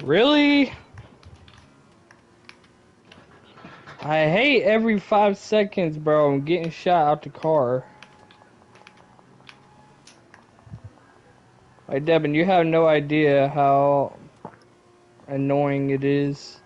Really? I hate every 5 seconds, bro. I'm getting shot out the car. Like, Devin, you have no idea how annoying it is.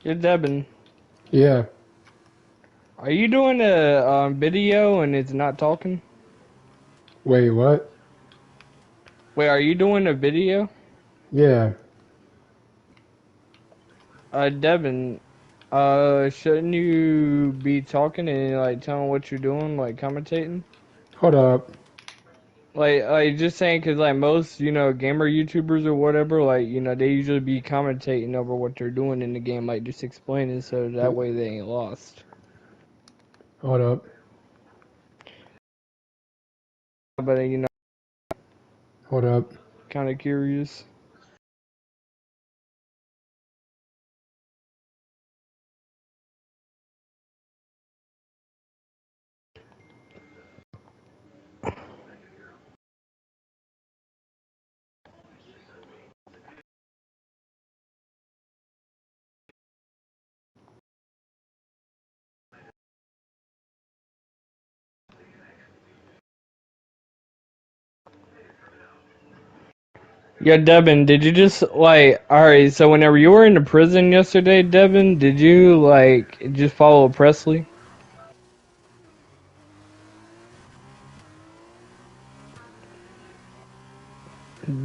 You're Devin. Yeah. Are you doing a video and it's not talking? Wait, what? Wait, are you doing a video? Yeah. Devin, shouldn't you be talking and like telling what you're doing, like commentating? Hold up. Like just saying, cause like most, gamer YouTubers or whatever, like, they usually be commentating over what they're doing in the game, like just explaining so that way they ain't lost. Hold up. But, Hold up. kind of curious. Yeah, Devin, did you just like, alright, so whenever you were in the prison yesterday, Devin, did you like just follow Presley?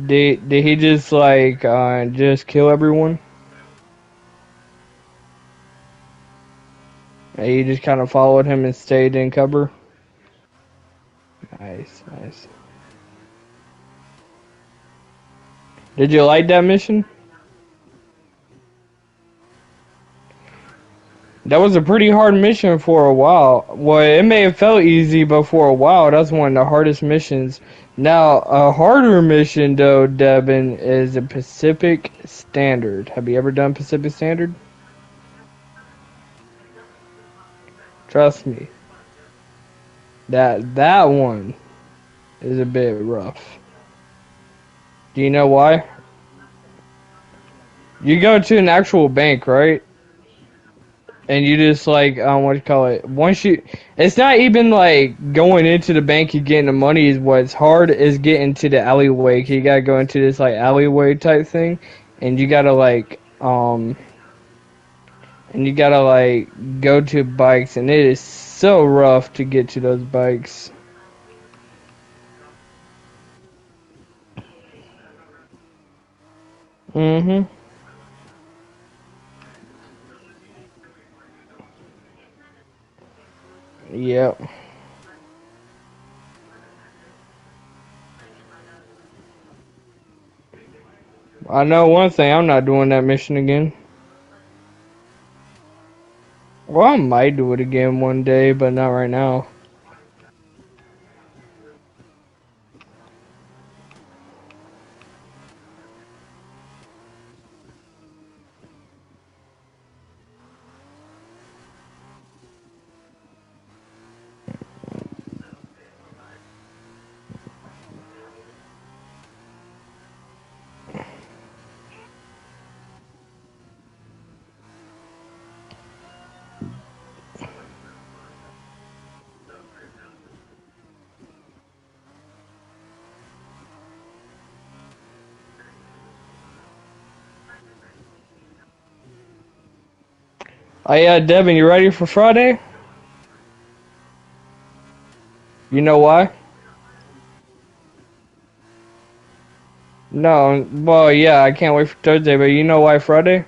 Did he just like just kill everyone? And you just kind of followed him and stayed in cover? Nice, nice. Did you like that mission? That was a pretty hard mission for a while. Well, it may have felt easy, but for a while, that's one of the hardest missions. Now, a harder mission, though, Devin, is a Pacific Standard. Have you ever done Pacific Standard? Trust me, that one is a bit rough. Do you know why? You go to an actual bank, right? and you just like what do you call it? Once you, it's not even like going into the bank and getting the money is what's hard is getting to the alleyway. 'Cause you gotta go into this like alleyway type thing, and you gotta go to bikes, and it is so rough to get to those bikes. Mhm. Yep. I know one thing. I'm not doing that mission again. Well, I might do it again one day, but not right now. Oh yeah, Devin, you ready for Friday? You know why? No, well, yeah, I can't wait for Thursday, but you know why Friday?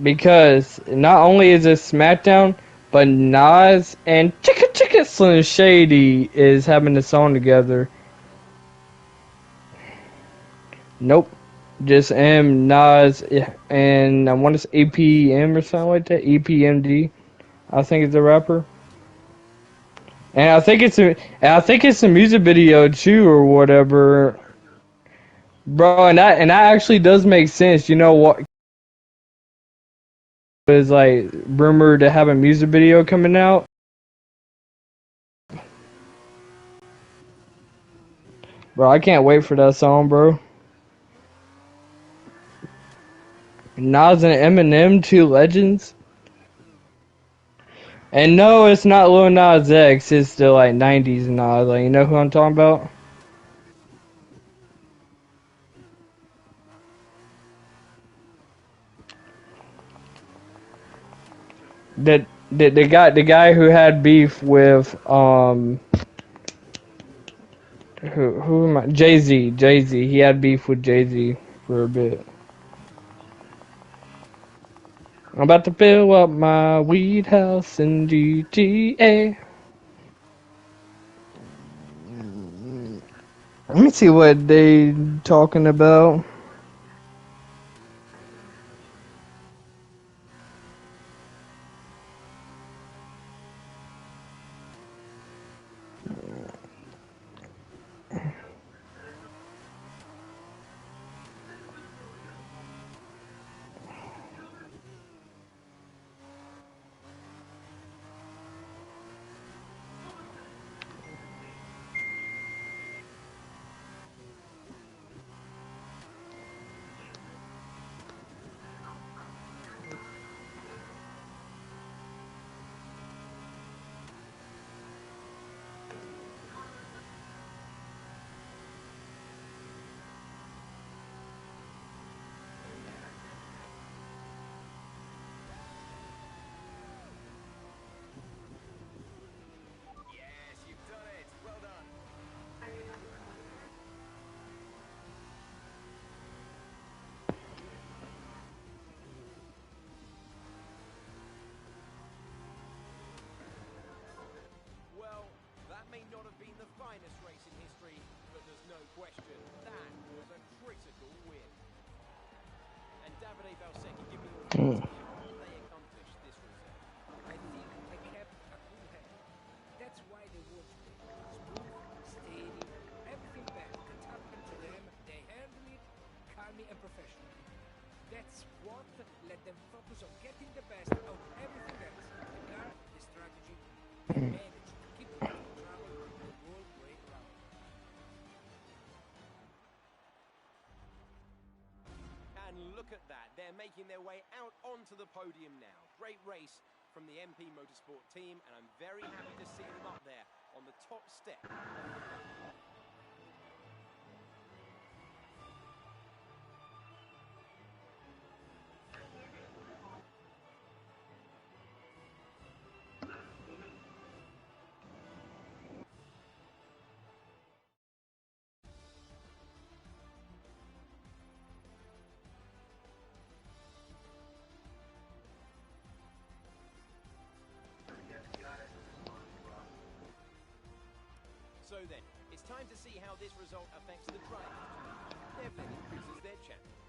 Because not only is it SmackDown, but Nas and Chicka Chicka Slim Shady is having a song together. Nope. Just Nas, and I want to say EPM or something like that. EPMD, I think is the rapper. And I think it's a music video too, or whatever, bro. And that actually does make sense. You know what? Is like rumored to have a music video coming out. Bro, I can't wait for that song, bro. Nas and Eminem, two legends. And no, it's not Lil Nas X. It's the like '90s Nas. Like, you know who I'm talking about? The guy who had beef with who am I? Jay-Z. He had beef with Jay-Z for a bit. I'm about to fill up my weed house in GTA. Let me see what they talking about. Well, that may not have been the finest race in history, but there's no question that was a critical win. And Davide Valsecchi giving all the Mm. answers. How did they accomplish this result? I think they kept a cool head. That's why they won today. Smooth, steady, everything bad that happened to them, they handled it calmly and professionally. That's what let them focus on getting the best out of everything else. The car, the strategy, they managed to keep them out of trouble the whole way around. And look at that. They're they're making their way out onto the podium now. Great race from the MP Motorsport team, and I'm very happy to see them up there on the top step. So then, it's time to see how this result affects the drivers. Devlin increases their chance.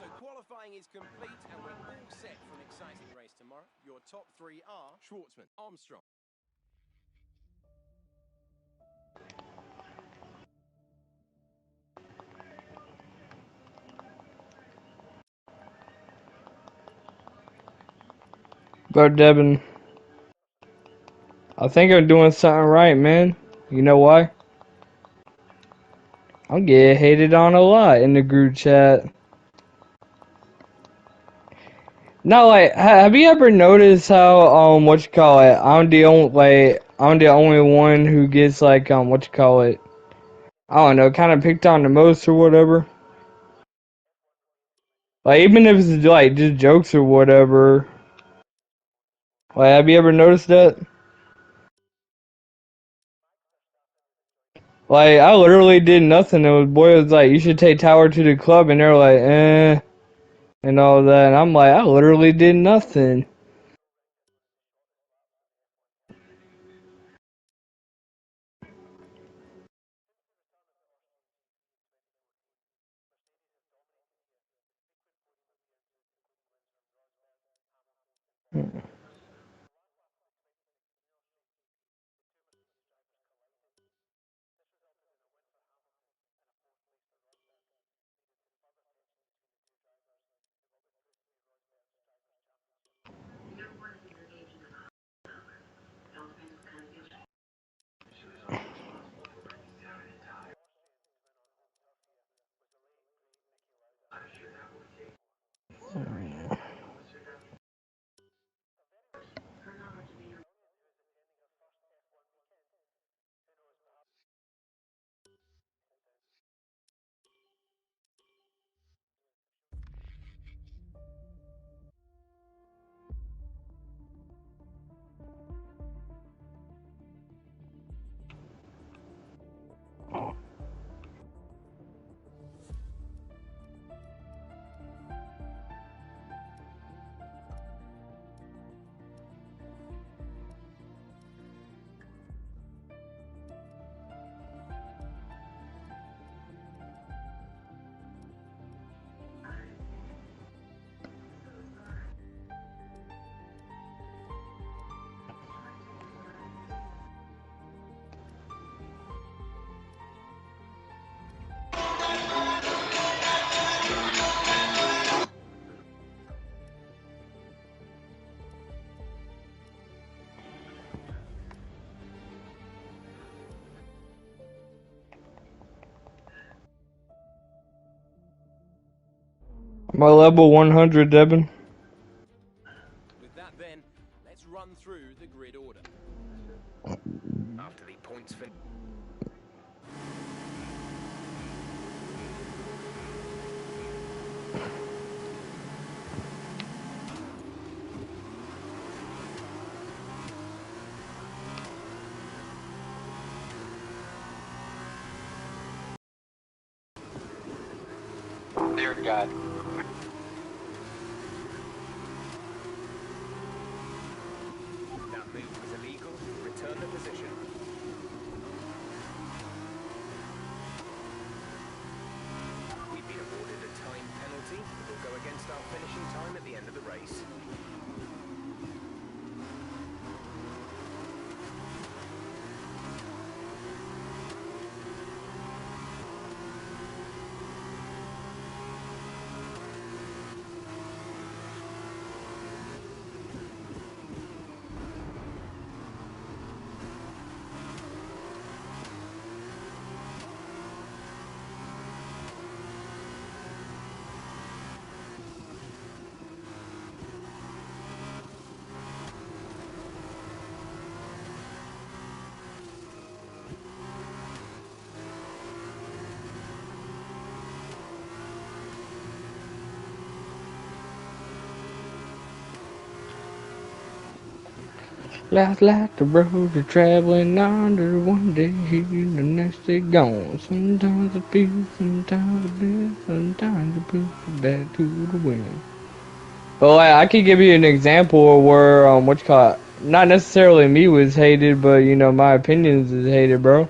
So qualifying is complete and we're all set for an exciting race tomorrow. Your top three are Schwartzman, Armstrong. Go Devin. I think I'm doing something right, man. You know why? I'm getting hated on a lot in the group chat. Now, like, have you ever noticed how what you call it? I'm the only one who gets like what you call it? I don't know, kind of picked on the most or whatever. Like, even if it's like just jokes or whatever. Like, have you ever noticed that? Like, I literally did nothing. And the boy was like, "You should take Tower to the club," and they're like, "Eh," and all that. And I'm like, I literally did nothing. My level 100, Devin. With that then, let's run through the grid order. After the points finish. Dear God. That move was illegal. Return the position. We've been awarded a time penalty that will go against our finishing time at the end of the race. Last like the road you're traveling under, one day here, the next day gone. Sometimes it feels, sometimes it feels, sometimes it feels back to the wind. But like, I could give you an example of where what you call it, not necessarily me was hated, but you know my opinions is hated, bro.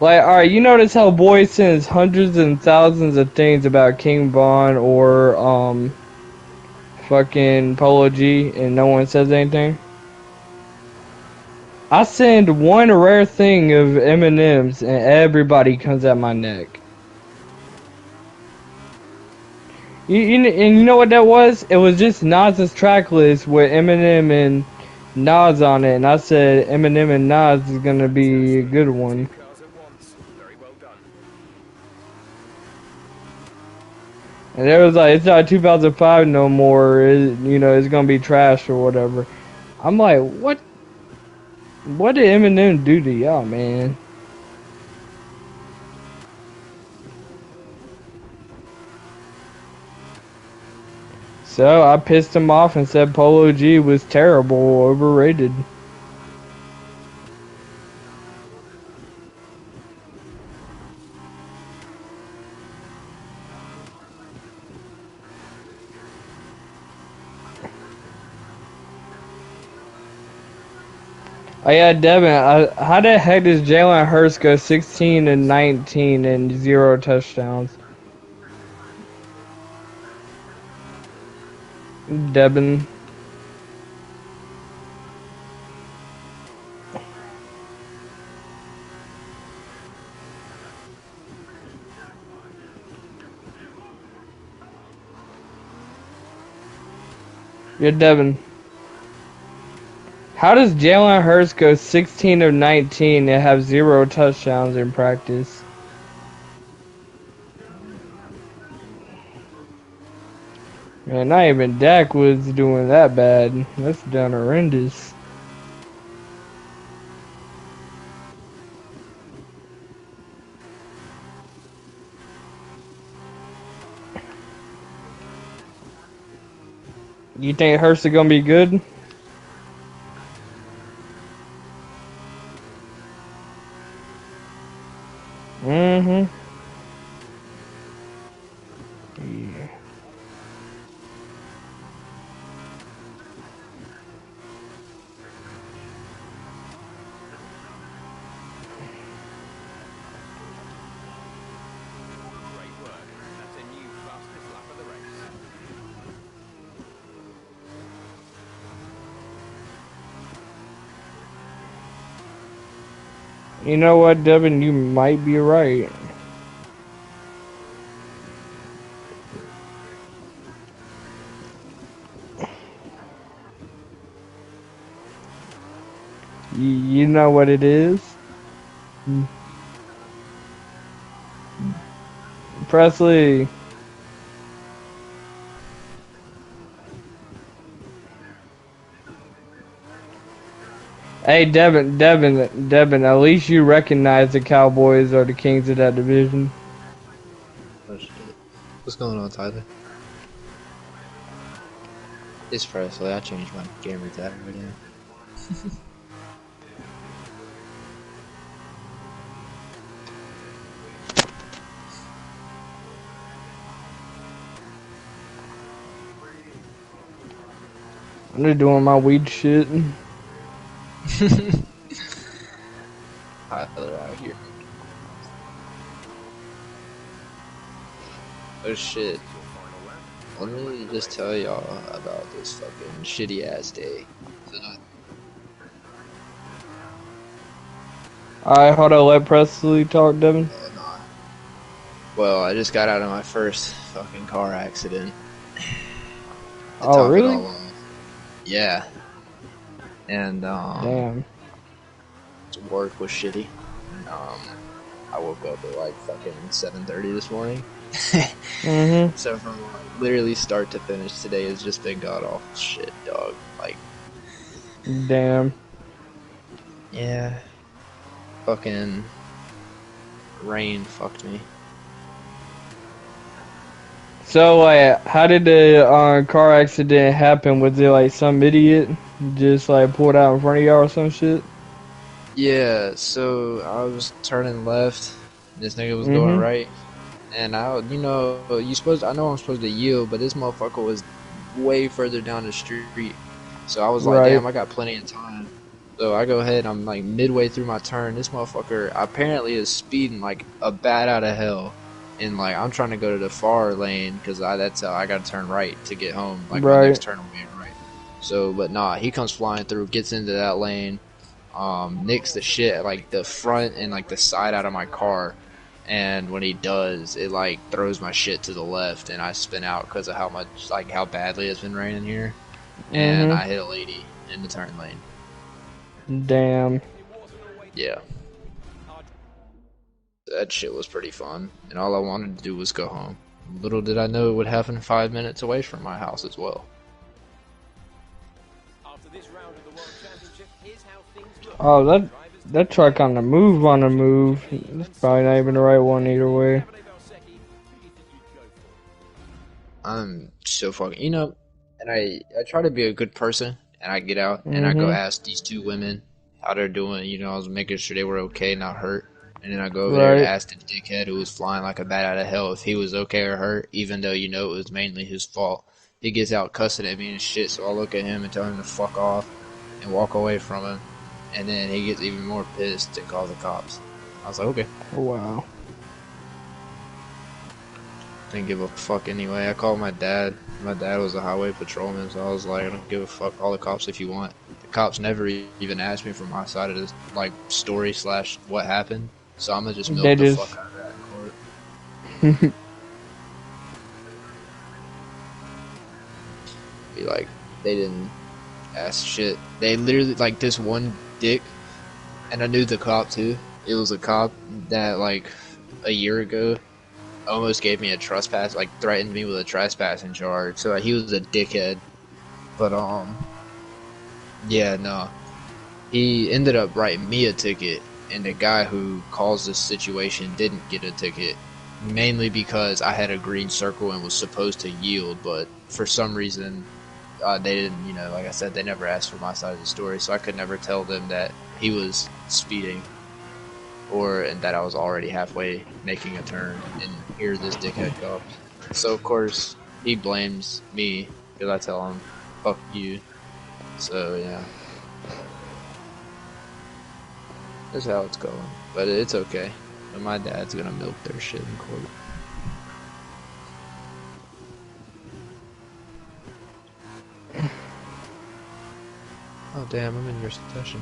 Like, alright, you notice how Boy sends hundreds and thousands of things about King Von or fucking Polo G, and no one says anything. I send one rare thing of M&M's and everybody comes at my neck. And you know what that was? It was just Nas's track list with Eminem and Nas on it, and I said Eminem and Nas is gonna be a good one. Cars at once. Very well done. And it was like, it's not 2005 no more. You know, it's gonna be trash or whatever. I'm like, what? What did Eminem do to y'all, man? So I pissed him off and said Polo G was terrible, overrated. Oh yeah, Devin, how the heck does Jalen Hurts go 16 and 19 and 0 touchdowns? Devin. You're Devin. How does Jalen Hurts go 16 of 19 and have 0 touchdowns in practice? Man, not even Dak was doing that bad. That's done horrendous. You think Hurts is gonna be good? Mm-hmm. Yeah. Great work. That's a new fastest lap of the race. You know what, Devin? You might be right. You know what it is? Presley. Hey, Devin, at least you recognize the Cowboys are the kings of that division. Oh shit. What's going on, Tyler? It's Presley. I changed my gamer tag right now. I'm just doing my weed shit. Tyler out here. Oh shit. Let me just tell y'all about this fucking shitty ass day. Alright, hold on, let Presley talk, Devin. Well, I just got out of my first fucking car accident. To Oh, top really? it all off. Yeah. And Damn. work was shitty. I woke up at like fucking 7:30 this morning. Mm-hmm. So from like, literally start to finish today has just been god awful shit, dog. Like, Damn. yeah, fucking rain fucked me. So, like, how did the car accident happen? Was it like some idiot just like pulled out in front of y'all or some shit? Yeah, so I was turning left, this nigga was going Mm-hmm. right, and I know I'm supposed to yield, but this motherfucker was way further down the street. So I was like, Right. damn, I got plenty of time. So I go ahead, I'm like midway through my turn. This motherfucker apparently is speeding like a bat out of hell. And like, I'm trying to go to the far lane because that's how I gotta turn right to get home. Like, my Right. next turn will be right. So, but nah, he comes flying through, gets into that lane, nicks the shit, like the front and like the side out of my car. And when he does, it like throws my shit to the left, and I spin out because of how badly it's been raining here. And Mm-hmm. I hit a lady in the turn lane. Damn. Yeah. That shit was pretty fun, and all I wanted to do was go home. Little did I know it would happen 5 minutes away from my house as well. After this round of the World Championship, here's how things look. Oh, that truck on the move. It's probably not even the right one either way. Davide Valsecchi, who do you think you'd go for? I'm so fucking, and I try to be a good person, and I get out, and I go Mm-hmm. ask these two women how they're doing, I was making sure they were okay, not hurt. And then I go over there and Right. ask the dickhead who was flying like a bat out of hell if he was okay or hurt, even though it was mainly his fault. He gets out cussing at me and shit, so I look at him and tell him to fuck off and walk away from him. And then he gets even more pissed and calls the cops. I was like, okay. Wow. Didn't give a fuck anyway. I called my dad. My dad was a highway patrolman, so I was like, I don't give a fuck. Call the cops if you want. The cops never even asked me for my side of this, like, story / what happened. So I'm gonna just They milk the just. fuck out of that in court. Be like, they didn't ask shit. They literally, like, this one dick, and I knew the cop too. It was a cop that, like, a year ago almost gave me a trespass, like, threatened me with a trespassing charge. So he was a dickhead. But, yeah, no. He ended up writing me a ticket, and the guy who caused this situation didn't get a ticket. Mainly because I had a green circle and was supposed to yield, but for some reason, they didn't, like I said, they never asked for my side of the story, so I could never tell them that he was speeding, and that I was already halfway making a turn, and here this dickhead comes. So, of course, he blames me, because I tell him, fuck you. So, yeah. That's how it's going. But it's okay. And my dad's gonna milk their shit in court. Oh damn, I'm in your session.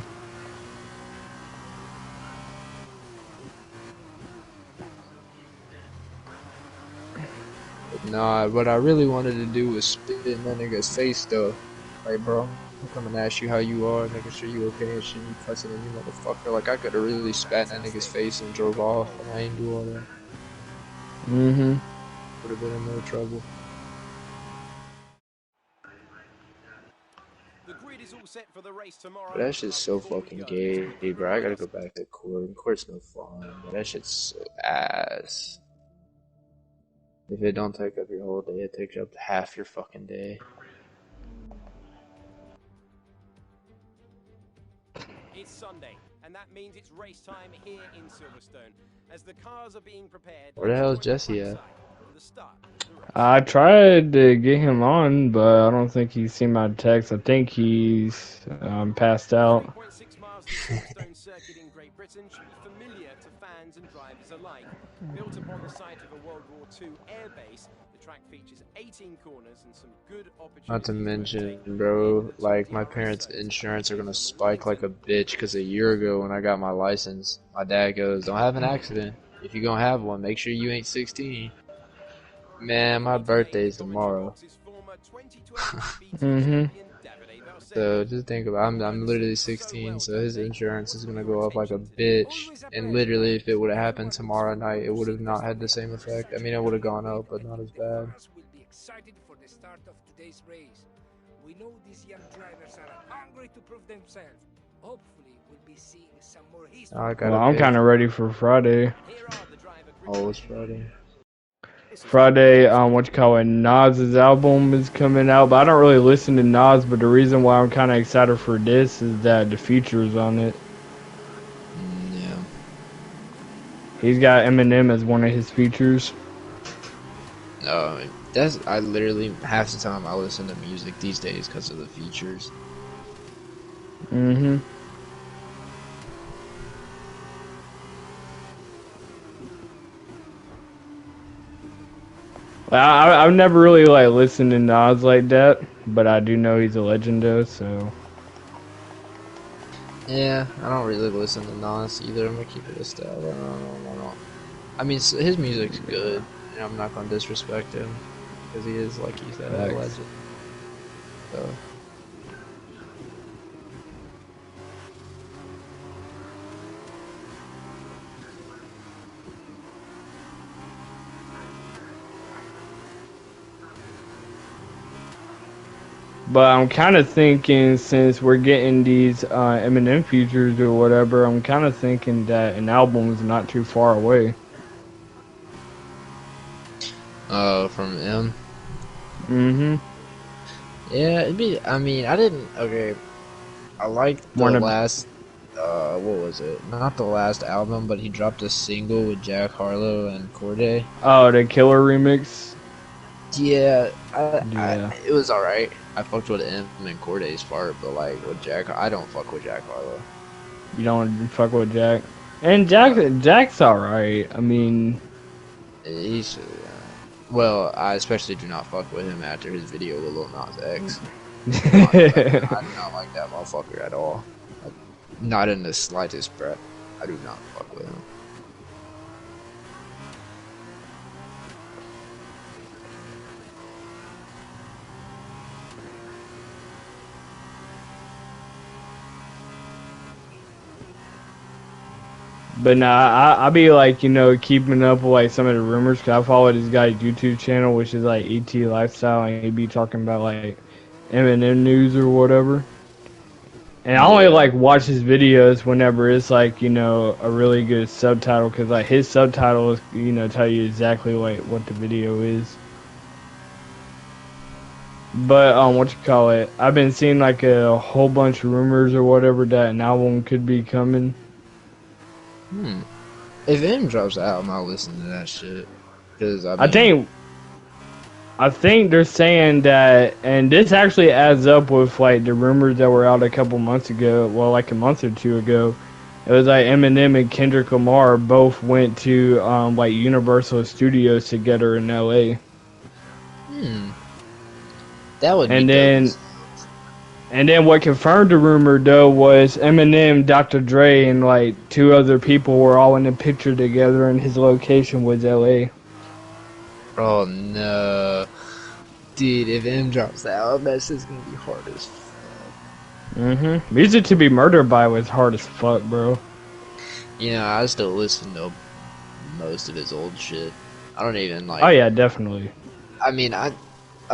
But nah, what I really wanted to do was spit in that nigga's face though. Like, bro, I'm coming to ask you how you are, making sure you okay and shit, you cussing at me, motherfucker. Like, I could've really spat in that nigga's face and drove off, and I ain't do all that. Mm-hmm. Would've been in no trouble. The grid is all set for the race tomorrow. But that shit's so Before we fucking go, gay, bro. I gotta go back to court. Court's no fun, but that shit's so ass. If it don't take up your whole day, it takes up half your fucking day. It's Sunday, and that means it's race time here in Silverstone. As the cars are being prepared. Where the hell is Jesse at? For the start of the race. I tried to get him on, but I don't think he's seen my text. I think he's passed out. 3.6 miles to Silverstone Circuit in Great Britain should be familiar to fans and drivers alike. Built upon the site of a World War II airbase, the track features 18 corners and some good opportunities. Not to mention, bro, like my parents' insurance are gonna spike like a bitch because a year ago when I got my license, my dad goes, "Don't have an accident. If you're gonna have one, make sure you ain't 16." Man, my birthday's tomorrow. So just think about it. I'm literally 16, so his insurance is gonna go up like a bitch. And literally, if it would have happened tomorrow night, it would have not had the same effect. I mean, it would have gone up, but not as bad. Will be excited for the start of today's race. We know these young drivers are hungry to prove themselves. Hopefully, we'll be seeing some more history. I gotta Well, I'm pay. kind of ready for Friday. Oh, it's Friday. Friday, what you call it, Nas's album is coming out, but I don't really listen to Nas, but the reason why I'm kind of excited for this is that the features on it. Yeah. He's got Eminem as one of his features. No, that's I literally half the time I listen to music these days because of the features. Mm-hmm. I've never really like listened to Nas like that, but I do know he's a legend though, so. Yeah, I don't really listen to Nas either. I'm gonna keep it a style. I mean, his music's good, and I'm not gonna disrespect him because he is, like he said, a Facts. legend. So. But I'm kind of thinking, since we're getting these Eminem features or whatever, I'm kind of thinking that an album is not too far away. From M. Mm-hmm. Yeah, it'd be. I mean, I didn't. Okay, I liked the One of- last. What was it? Not the last album, but he dropped a single with Jack Harlow and Corday. Oh, the Killer remix. Yeah, Yeah. it was alright. I fucked with M and Corday's part, but like with Jack, I don't fuck with Jack Harlow. You don't fuck with Jack. And Jack's alright. I mean, He's well, I especially do not fuck with him after his video with Lil Nas X. I do not like that motherfucker at all. Not in the slightest breath. I do not fuck with him. but nah, I be like, keeping up with like some of the rumors, cause I follow this guy's YouTube channel, which is like ET Lifestyle, and he be talking about like Eminem news or whatever. And I only like watch his videos whenever it's like, a really good subtitle, cause like his subtitles, tell you exactly like what the video is. But what you call it? I've been seeing like a whole bunch of rumors or whatever that an album could be coming. If M drops the album, I'll listen to that shit. Cause I think they're saying that, and this actually adds up with like the rumors that were out a couple months ago. Well, like a month or two ago, it was like Eminem and Kendrick Lamar both went to like Universal Studios together in LA. That would. And be then, dope. and then what confirmed the rumor though was Eminem, Dr. Dre, and like two other people were all in the picture together, and his location was LA. Oh no, dude! If M drops the album, that's just gonna be hard as fuck. Music to Be Murdered By was hard as fuck, bro. I still listen to most of his old shit. I don't even like. Oh yeah, definitely. I mean, I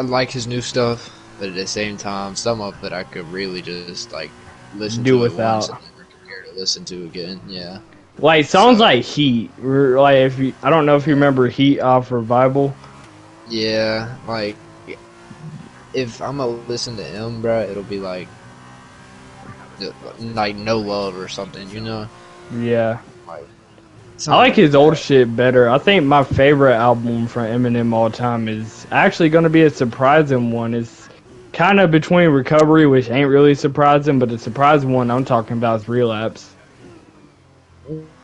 like his new stuff, but at the same time, some of it I could really just like listen Do to it once without. and never care to listen to again. Yeah. Like songs So- like Heat, like if you, I don't know if you remember Heat off Revival. Yeah, like if I'm gonna listen to him, bro, it'll be like No Love or something, you know? Yeah, Like I like his that. old shit better. I think my favorite album from Eminem all time is actually gonna be a surprising one. It's kind of between Recovery, which ain't really surprising, but the surprising one I'm talking about is Relapse.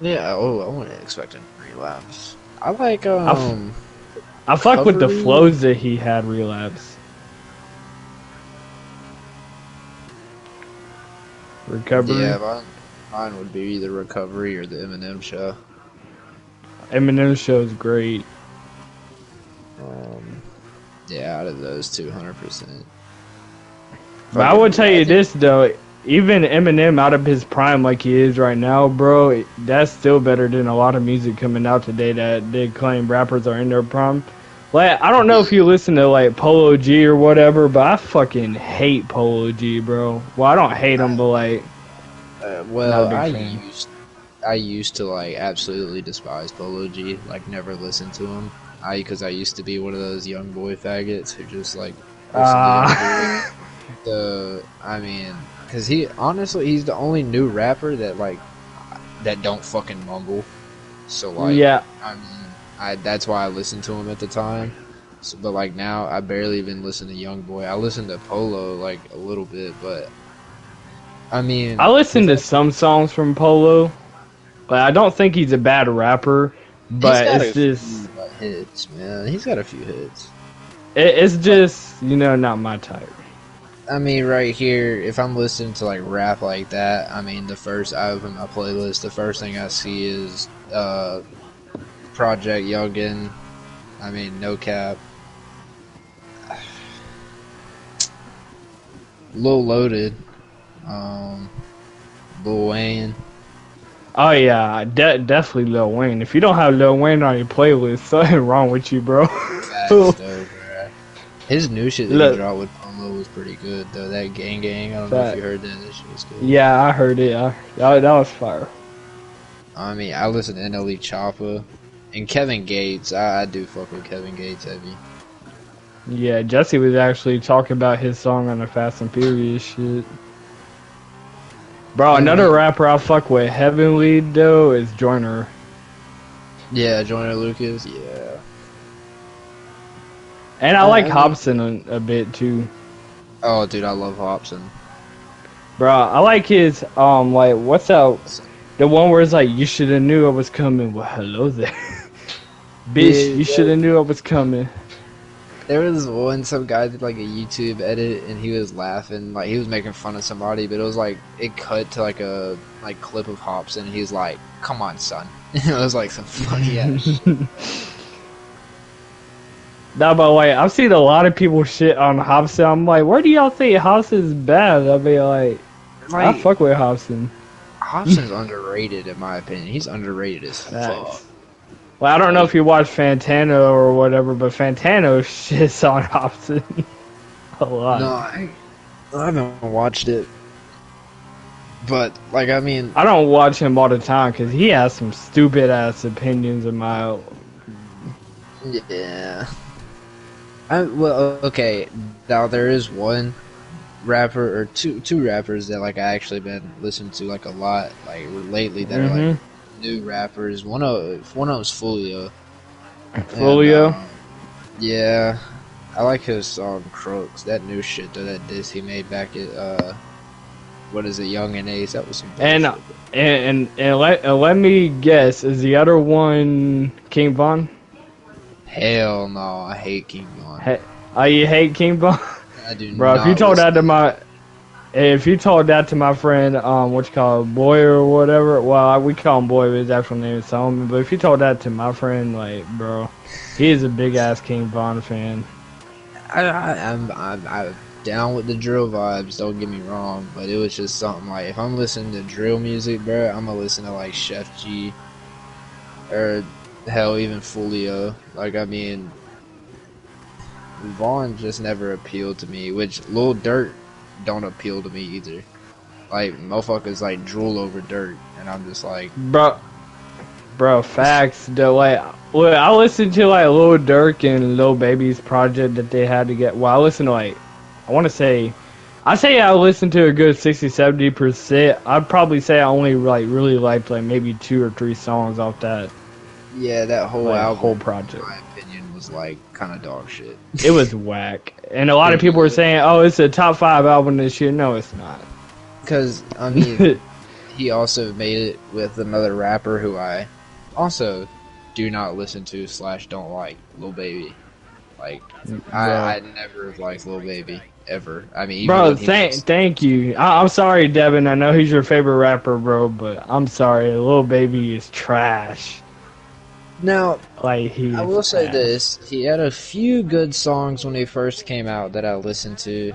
Yeah. Oh, I wasn't expecting Relapse. I like I fuck with the Recovery? flows that he had Relapse. Recovery. Yeah, mine would be either Recovery or the Eminem Show. Eminem show's great. Yeah, out of those 200%. But I would tell you this though, even Eminem out of his prime like he is right now, bro, that's still better than a lot of music coming out today that they claim rappers are in their prime. Like, I don't know if you listen to like Polo G or whatever, but I fucking hate Polo G, bro. Well, I don't hate him, but like, Well, Not a big fan. I used to like absolutely despise Polo G, like never listen to him. Because I used to be one of those young boy faggots who just like Ah. I mean, because he's the only new rapper that don't fucking mumble. So like, yeah, I mean, that's why I listened to him at the time. So, but like now, I barely even listen to Young Boy. I listen to Polo like a little bit, but I mean, I listen to some songs from Polo. But I don't think he's a bad rapper, but he's got it's a just, few hits, man. He's got a few hits. it's just, not my type. I mean, right here, if I'm listening to like rap like that, I mean, I open my playlist, the first thing I see is Project Youngin. I mean, No Cap. Lil Loaded. Lil Wayne. Oh yeah, definitely Lil Wayne. If you don't have Lil Wayne on your playlist, something wrong with you, bro. Facts, though, bruh. His new shit that Look. he dropped with Polo was pretty good, though. That Gang Gang, I don't know if Fact. you heard that. That shit was good. Yeah, I heard it. That was fire. I mean, I listen to NLE Choppa. And Kevin Gates. I do fuck with Kevin Gates heavy. Yeah, Jesse was actually talking about his song on the Fast and Furious shit. Bro, another rapper I fuck with heavily though is Joyner. Yeah, Joyner Lucas. Yeah. And I like I- Hobson a bit too. Oh, dude, I love Hobson. Bro, I like his like what's that? The one where it's like you should have knew I was coming. Well, hello there, bitch. Yeah, You should have knew I was coming. There was some guy did like a YouTube edit, and he was laughing, like he was making fun of somebody, but it was like it cut to like a clip of Hobson, and he's like, "Come on, son." It was like some funny ass shit. Nah, but like I've seen a lot of people shit on Hobson. I'm like, where do y'all think Hobson's bad? I mean, like I Like, fuck with Hobson. Hobson's underrated in my opinion. He's underrated as fuck. Facts. Well, I don't know if you watch Fantano or whatever, but Fantano shits on Hobson a lot. No, I haven't watched it, but like I mean, I don't watch him all the time because he has some stupid ass opinions in my. yeah. Well, okay. Now there is one rapper or two rappers that like I actually been listening to like a lot like lately that are like new rappers. One of them's Fulio. Folio. And, yeah, I like his song Crooks. That new shit though, that diss he made back at what is it, Young and Ace? That was some And bullshit. and let me guess, is the other one King Von? Hell no, I hate King Von. Hey, oh, you hate King Von? I do Bro, not if you told that listen to my friend, what you call it, Boy or whatever, well, we call him Boy, but his actual name is Solomon, but if you told that to my friend, like, bro, he is a big ass King Von fan. I'm down with the drill vibes, don't get me wrong, but it was just something like, if I'm listening to drill music, bro, I'm gonna listen to like Chef G, or hell, even Fulio. Like, I mean, Vaughn just never appealed to me, which Lil Durk don't appeal to me either. Like, motherfuckers like drool over Durk, and I'm just like, bro, facts. Though, like, look, I listened to like Lil Durk and Lil Baby's project that they had to get. Well, I listened to like, I say I listened to a good 60-70%. I'd probably say I only like really liked like maybe 2 or 3 songs off that. yeah, that whole Like, album, whole project. in my opinion, was like kind of dog shit. It was whack, and a lot of people were saying, "Oh, it's a top 5 album this year." No, it's not. Because I mean, he also made it with another rapper who I also do not listen to / don't like, Lil Baby. Like, I never liked Lil Baby ever. I mean, even Bro, when he was- thank you. I'm sorry, Devin. I know he's your favorite rapper, bro, but I'm sorry, Lil Baby is trash. Now, Like, he. I will say this: he had a few good songs when he first came out that I listened to.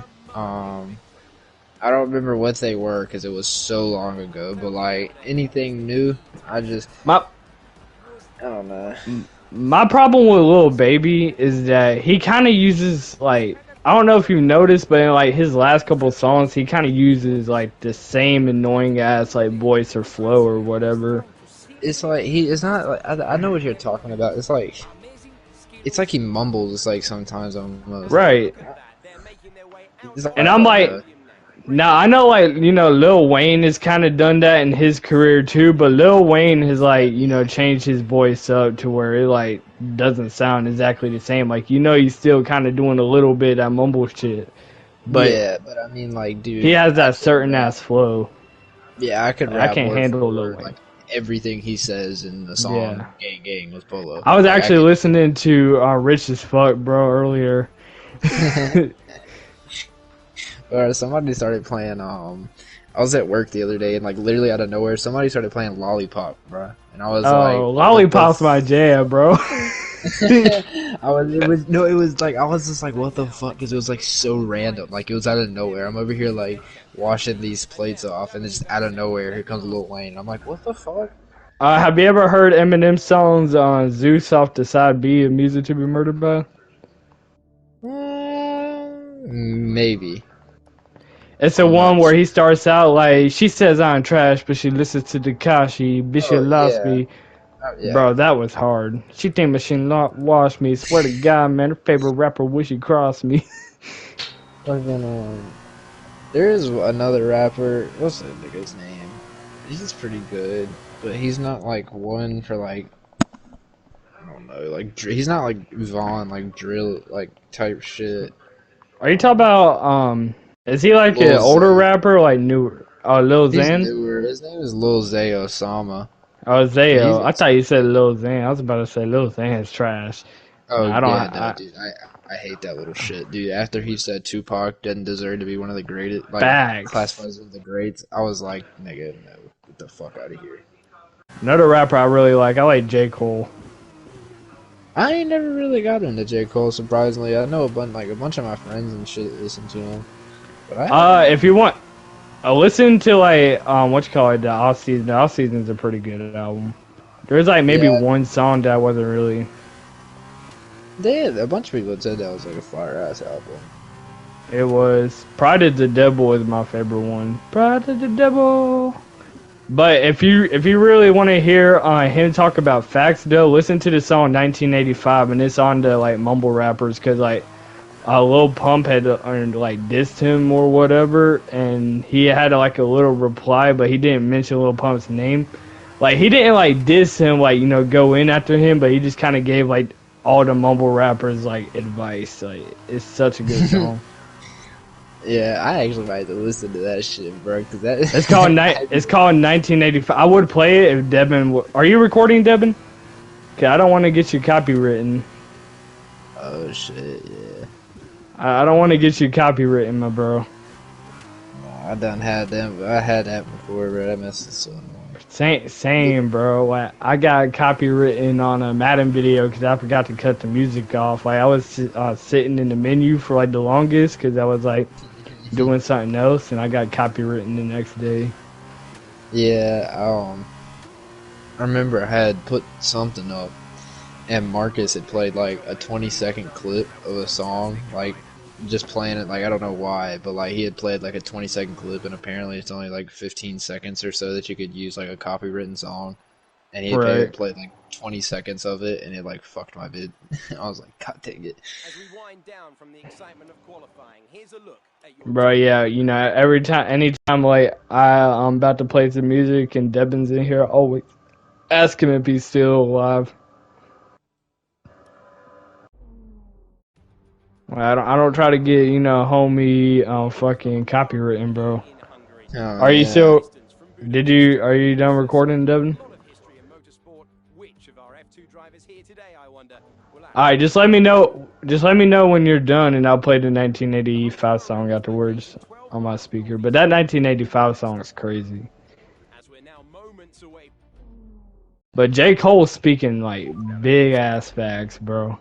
I don't remember what they were because it was so long ago. But like anything new, I don't know. My problem with Lil Baby is that he kind of uses, like, I don't know if you noticed, but in like his last couple songs, he kind of uses like the same annoying ass like voice or flow or whatever. It's like it's not like I know what you're talking about. It's like he mumbles like sometimes almost. Right. It's like, And I'm like, now I know like, you know, Lil Wayne has kind of done that in his career too, but Lil Wayne has like, you know, changed his voice up to where it like doesn't sound exactly the same. Like, you know, he's still kind of doing a little bit of that mumble shit. But yeah, but I mean, like, dude, he has that certain ass flow. Yeah, I could I rap can't word handle for Lil word, Wayne. like everything he says in the song Yeah. "Gang Gang" with Polo. I was Like, actually listening to Rich as Fuck, bro, earlier. Or somebody started playing. I was at work the other day, and like literally out of nowhere, somebody started playing "Lollipop," bro, and I was like, Oh, Lollipop's my jam, bro. It was like I was just like, what the fuck? Because it was like so random, like it was out of nowhere. I'm over here like washing these plates off, and it's just out of nowhere. Here comes Lil Wayne. I'm like, what the fuck? Have you ever heard Eminem's songs on Zeus off the side B of Music to Be Murdered By? Maybe. It's the one where he starts out like, she says I'm trash, but she listens to Tekashi. Bitch, you lost yeah. me. Yeah. Bro, that was hard. She think machine wash me. Swear to God, man, her favorite rapper wish he crossed me. There is another rapper. What's that nigga's name? He's pretty good, but he's not like one for like, I don't know, like he's not like Vaughn, like drill like type shit. Are you talking about is he like Lil an older Xan. rapper, like newer? Lil He's Xan? newer. His name is Lil Zay Osama. Oh, Zayo. He's- I thought you said Lil Xan. I was about to say Lil Xan is trash. Oh I don't- yeah, no, dude, I hate that little shit, dude. After he said Tupac didn't deserve to be one of the greatest, like Facts. classified as one of the greats, I was like, nigga, no, get the fuck out of here. Another rapper I really like, I like J. Cole. I ain't never really got into J. Cole, surprisingly. I know a bunch of my friends and shit listen to him. But If you want, listen to like what you call it, the Off Season. The Off Season's a pretty good album. There's like maybe Yeah. one song that wasn't really. a bunch of people said that was like a fire ass album. It was Pride of the Devil is my favorite one. Pride of the Devil. But if you really want to hear him talk about facts, though, listen to the song 1985, and it's on the like mumble rappers, cause like Lil Pump had like dissed him or whatever, and he had like a little reply, but he didn't mention Lil Pump's name. Like he didn't like diss him, like, you know, go in after him, but he just kind of gave like all the mumble rappers like advice. Like it's such a good song. Yeah, I actually might have to listen to that shit, bro. Cause that It's called It's called 1985. I would play it if Devin. Are you recording, Devin? Okay, I don't want to get you copywritten. Oh shit, yeah. I don't want to get you copywritten, my bro. Nah, I done had them. I had that before, bro. That mess is so annoying. Same, bro. Like, I got copywritten on a Madden video because I forgot to cut the music off. Like I was sitting in the menu for like the longest because I was like doing something else, and I got copywritten the next day. Yeah, I remember I had put something up, and Marcus had played like a 20-second clip of a song, like just playing it. Like I don't know why, but like he had played like a 20-second clip, and apparently it's only like 15 seconds or so that you could use like a copywritten song. And he had played like 20 seconds of it, and it like fucked my vid. I was like, God dang it. As we wind down from the excitement of qualifying, here's a look at your Bro, yeah, you know, anytime like I'm about to play some music and Devin's in here, I always ask him if he's still alive. I don't try to get, you know, homie fucking copywritten, bro. in Hungary. Oh, Are you yeah. still? Are you done recording, Devin? A lot of history in motorsport. Which of our F2 drivers here today, I wonder, will All right, just let me know. Just let me know when you're done, and I'll play the 1985 song afterwards on my speaker. But that 1985 song is crazy. as we're now moments away. But J. Cole's speaking like big ass facts, bro.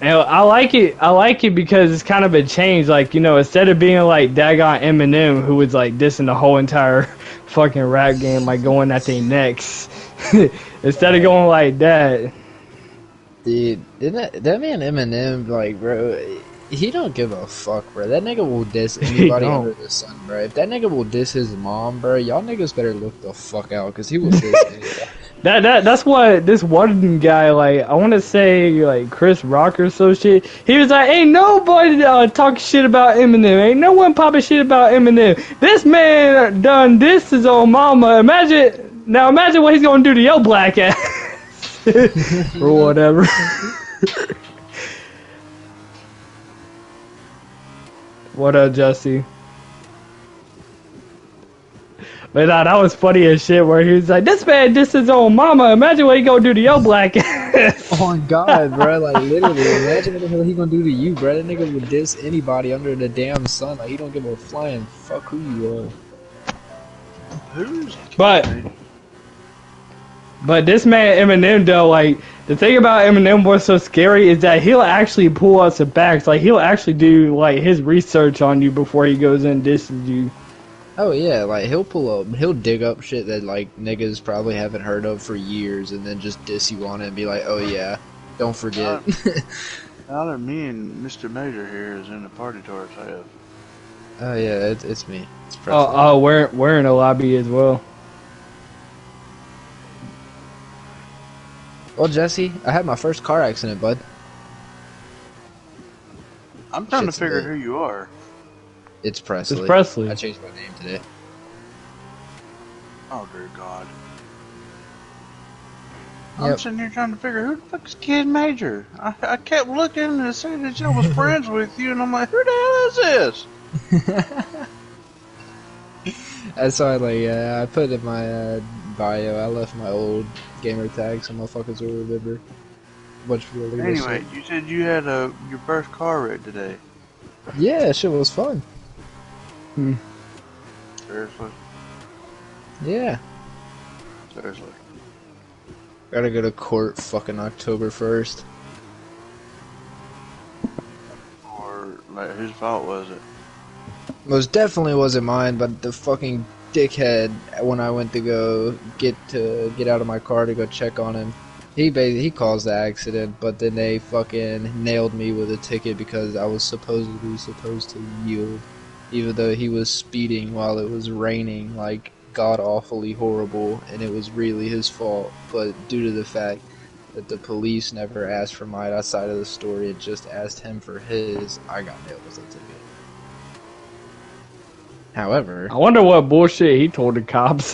And I like it because it's kind of a change. Like, you know, instead of being like Dagon Eminem, who was like dissing the whole entire fucking rap game, like going at their necks. Instead of going like that. Dude, isn't that man Eminem, like, bro, he don't give a fuck, bro. That nigga will diss anybody don't. under the sun, bro. If that nigga will diss his mom, bro, y'all niggas better look the fuck out, because he will diss anybody. That's what this one guy, like, I want to say like Chris Rock or so shit. He was like, ain't nobody talking shit about Eminem. Ain't no one popping shit about Eminem. This man done this his own mama. Imagine what he's gonna do to your black ass or whatever. What up, Jesse? But nah, that was funny as shit where he was like, this man dissed his own mama. Imagine what he gonna do to your black ass. Oh my god, bro, like, literally, imagine what the hell he gonna do to you, bro. That nigga would diss anybody under the damn sun. Like, he don't give a flying fuck who you are. But this man Eminem though, like, the thing about Eminem what's so scary is that he'll actually pull out some facts. Like, he'll actually do like his research on you before he goes and disses you. Oh yeah, like he'll dig up shit that like niggas probably haven't heard of for years, and then just diss you on it and be like, oh yeah, don't forget. Now that me and Mr. Major here is in the party towards have. Oh yeah, it's me. It's We're in a lobby as well. Well, Jesse, I had my first car accident, bud. I'm trying Shit's to figure lit. who you are. It's Presley. It's Presley. I changed my name today. Oh dear God. Yep. I'm sitting here trying to figure who the fuck is Kid Major. I kept looking and saying that I was friends with you, and I'm like, who the hell is this? That's why, like, I put in my bio. I left my old gamer tag so motherfuckers will remember. A bunch of people Anyway, you said you had your first car wreck today. Yeah, shit was fun. Seriously? Yeah. Seriously. Gotta go to court fucking October 1st. Or, like, whose fault was it? Most definitely wasn't mine, but the fucking dickhead, when I went to go get out of my car to go check on him, he caused the accident, but then they fucking nailed me with a ticket because I was supposedly supposed to yield, even though he was speeding while it was raining, like god-awfully horrible, and it was really his fault. But due to the fact that the police never asked for my side of the story and just asked him for his, I got nailed with a ticket. However, I wonder what bullshit he told the cops.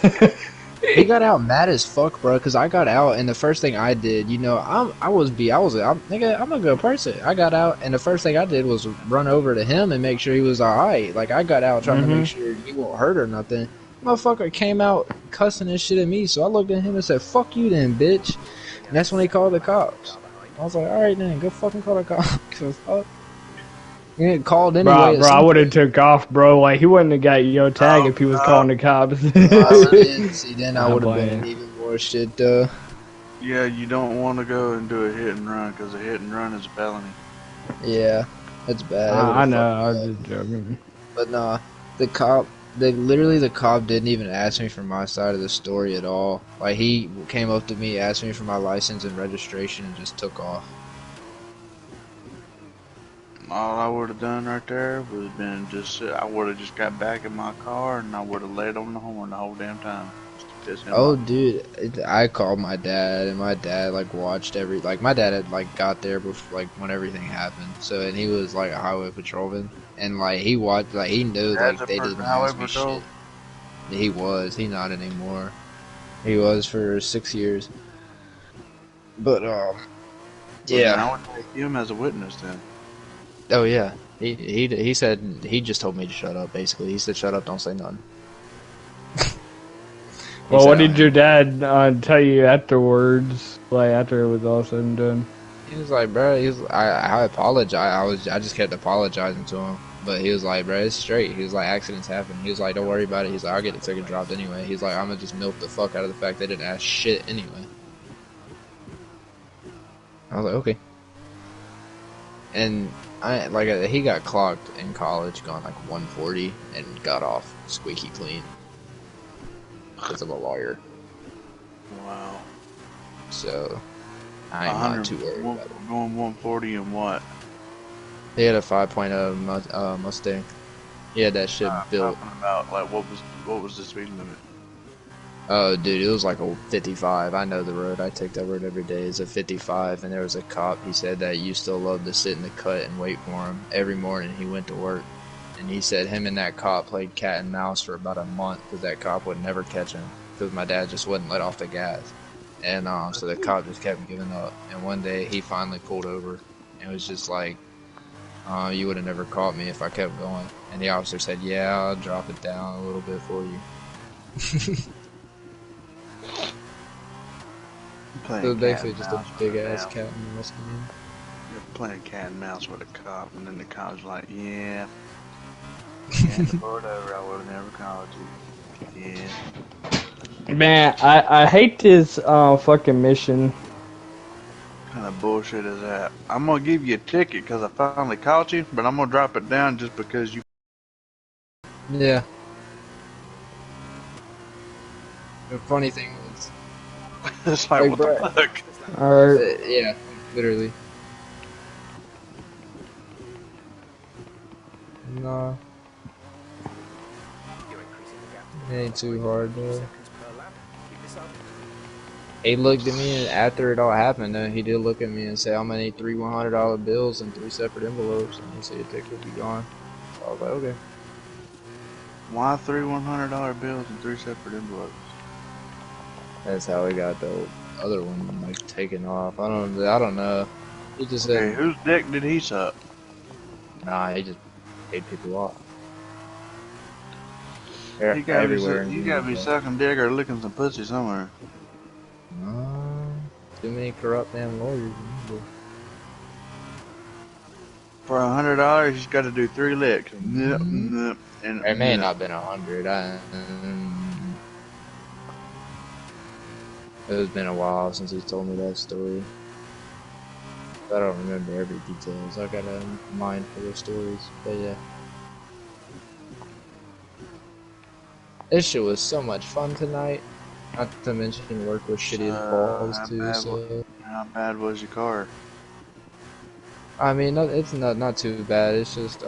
he got out mad as fuck, bro. Cause I got out, and the first thing I did, you know, I'm a good person. I got out, and the first thing I did was run over to him and make sure he was alright. Like, I got out trying to make sure he won't hurt or nothing. Motherfucker came out cussing and shit at me, so I looked at him and said, "Fuck you, then, bitch." And that's when he called the cops. I was like, "Alright, then, go fucking call the cops." Fuck. He didn't called anyway. Bro, I would have took off, bro. Like, he wouldn't have got your tag if he was calling the cops. See, then I would have been in even more shit, though. Yeah, you don't want to go and do a hit and run, because a hit and run is a felony. Yeah, that's bad. I know, I was just joking. But nah, the cop literally the cop didn't even ask me for my side of the story at all. Like, he came up to me, asked me for my license and registration, and just took off. All I would have done right there was been just I would have just got back in my car and I would have laid on the horn the whole damn time. Just to piss him Oh, off. dude, I called my dad, and my dad like watched my dad had like got there before, like, when everything happened. So, and he was like a highway patrolman, and like he watched, like he knew That's like a they person didn't highway ask me patrol. shit. He's not anymore. He was for 6 years. But Well, yeah. then I would take him as a witness then. Oh yeah. He said, he just told me to shut up. Basically, he said, "Shut up, don't say nothing." Well, said, what did your dad tell you afterwards? Like after it was all said and done. He was like, "Bro," I apologize. I just kept apologizing to him. But he was like, "Bro, it's straight." He was like, "Accidents happen." He was like, "Don't worry about it." He's like, "I'll get the ticket dropped anyway." He's like, "I'm gonna just milk the fuck out of the fact they didn't ask shit anyway." I was like, "Okay." And he got clocked in college going like 140 and got off squeaky clean because I'm a lawyer. Wow. So I'm not too worried about it. Going 140 and what? He had a 5.0 Mustang. He had that shit built. Talking about like what was the speed limit? Oh, dude, it was like a 55. I know the road. I take that road every day. It's a 55, and there was a cop. He said that you still love to sit in the cut and wait for him. Every morning he went to work, and he said him and that cop played cat and mouse for about a month because that cop would never catch him because my dad just wouldn't let off the gas. And so the cop just kept giving up. And one day he finally pulled over, and was just like, "You would have never caught me if I kept going." And the officer said, "Yeah, I'll drop it down a little bit for you." So basically just a big ass cat and mouse game. You're playing cat and mouse with a cop, and then the cop's like, "Yeah, pulled over. I would have never called you." Yeah. Man, I hate this fucking mission. What kind of bullshit is that? I'm gonna give you a ticket because I finally caught you, but I'm gonna drop it down just because you. Yeah. The funny thing was, It's like, what the fuck? Alright. yeah, literally. No, You're increasing the gap. it ain't too hard though. Seconds per lap. Keep this up. He looked at me, and after it all happened, he did look at me and say, "I'm gonna need 3 $100 bills in 3 separate envelopes," and he said, "Your ticket will be gone." So I was like, "Okay." Why 3 $100 bills in 3 separate envelopes? That's how he got the other one like taken off. I don't know. He just said, Hey, whose dick did he suck? "Nah, he just paid people off." They're You gotta everywhere. be, you gotta be sucking dick or licking some pussy somewhere. Too many corrupt damn lawyers. For $100, you got to do 3 licks. Nip, nip, and It may nip. not have been 100. It's been a while since he told me that story. I don't remember every detail, so I got a mind full of stories. But yeah. This shit was so much fun tonight. Not to mention work was shitty as balls too, so... How bad was your car? I mean, it's not too bad. It's just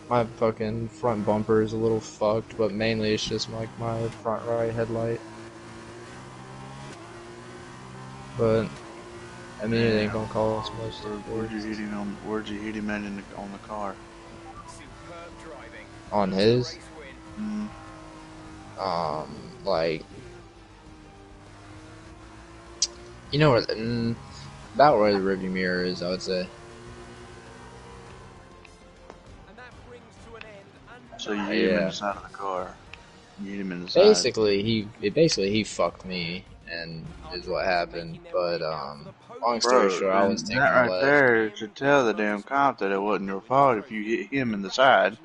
my fucking front bumper is a little fucked, but mainly it's just like my front right headlight. But I mean, it ain't gonna cost much. Where'd you hit him on? Where'd you hit him at on the car? Superb driving. On his, Race win. like, you know where about where the rearview mirror is, I would say. And that brings to an end. So you hit him in Yeah. the side of the car. You hit him in the side. Basically, he fucked me, and is what happened. But long story short, I was taking that a right left. there should tell the damn cop that it wasn't your fault if you hit him in the side.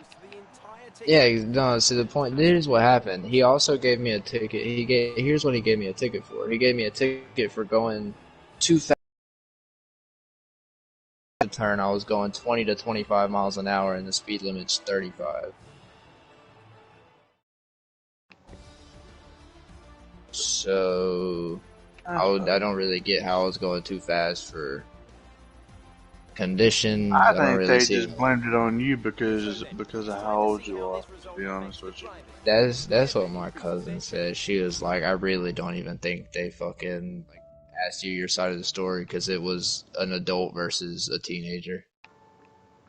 Yeah, no, see the point, here's what happened. He also gave me a ticket. Here's what he gave me a ticket for. He gave me a ticket for going too fast. Turn, I was going 20 to 25 miles an hour and the speed limit's 35. So I don't really get how I was going too fast for conditions. I don't think really they see. just blamed it on you because of how old you are. To be honest with you. That's what my cousin said. She was like, I really don't even think they fucking asked you your side of the story because it was an adult versus a teenager.